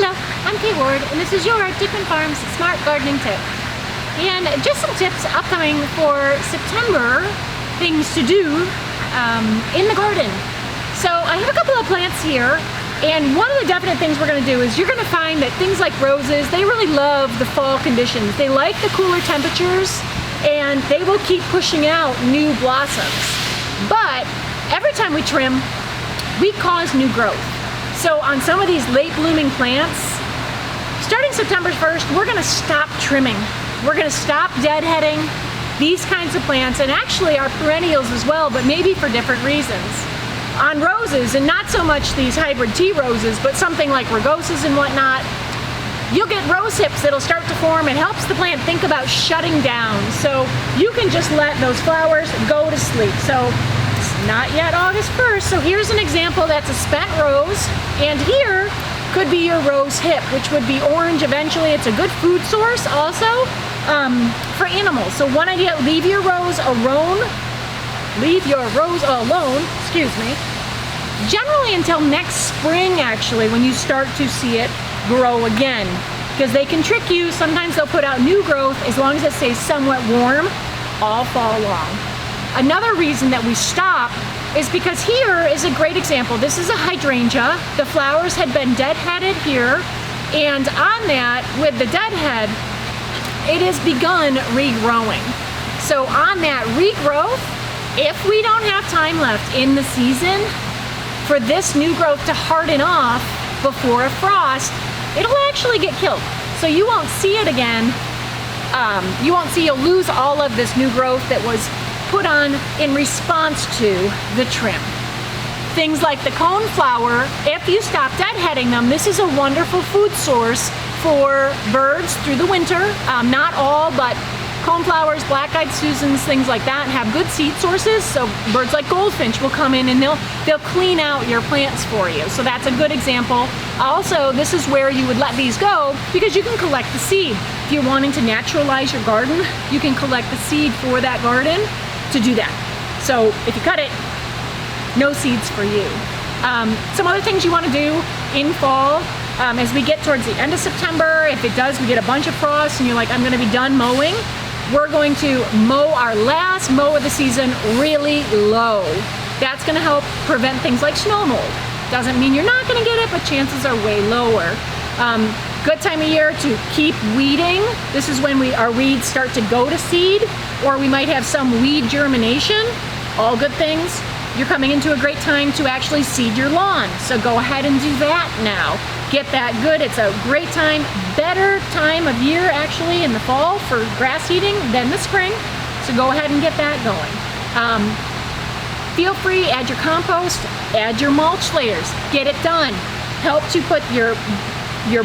Hello, I'm Kay Ward, and this is your Dickman Farms Smart Gardening Tip. And just some tips upcoming for September, things to do in the garden. So I have a couple of plants here, and one of the definite things we're going to do is you're going to find that things like roses, they really love the fall conditions. They like the cooler temperatures, and they will keep pushing out new blossoms. But every time we trim, we cause new growth. So on some of these late blooming plants, starting September 1st, we're gonna stop trimming. We're gonna stop deadheading these kinds of plants, and actually our perennials as well, but maybe for different reasons. On roses, and not so much these hybrid tea roses, but something like rugosas and whatnot, you'll get rose hips that'll start to form. It helps the plant think about shutting down. So you can just let those flowers go to sleep. So not yet August 1st, so here's an example that's a spent rose, and here could be your rose hip, which would be orange eventually. It's a good food source also for animals. So one idea, leave your rose alone, excuse me, generally until next spring actually, when you start to see it grow again, because they can trick you. Sometimes they'll put out new growth as long as it stays somewhat warm all fall long. Another reason that we stop is because here is a great example. This is a hydrangea. The flowers had been deadheaded here, and on that, with the deadhead, it has begun regrowing. So on that regrowth, if we don't have time left in the season for this new growth to harden off before a frost, it'll actually get killed. So you won't see it again. You'll lose all of this new growth that was put on in response to the trim. Things like the coneflower, if you stop deadheading them, this is a wonderful food source for birds through the winter. Not all, but coneflowers, black-eyed Susans, things like that have good seed sources. So birds like goldfinch will come in and they'll clean out your plants for you. So that's a good example. Also, this is where you would let these go because you can collect the seed. If you're wanting to naturalize your garden, you can collect the seed for that garden to do that. So if you cut it, no seeds for you. Some other things you want to do in fall, as we get towards the end of September, if it does, we get a bunch of frost and you're like, I'm going to be done mowing, we're going to mow our last mow of the season really low. That's going to help prevent things like snow mold. Doesn't mean you're not going to get it, but chances are way lower. Good time of year to keep weeding. This is when our weeds start to go to seed, or we might have some weed germination. All good things. You're coming into a great time to actually seed your lawn. So go ahead and do that now. Get that good. It's a great time, better time of year actually in the fall for grass seeding than the spring. So go ahead and get that going. Feel free, add your compost, add your mulch layers. Get it done. Help to put your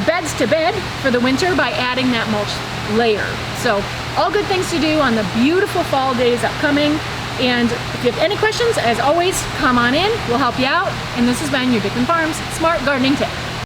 beds to bed for the winter by adding that mulch layer. So all good things to do on the beautiful fall days upcoming. And if you have any questions, as always, come on in. We'll help you out. And this has been your Dickman Farms Smart Gardening Tip.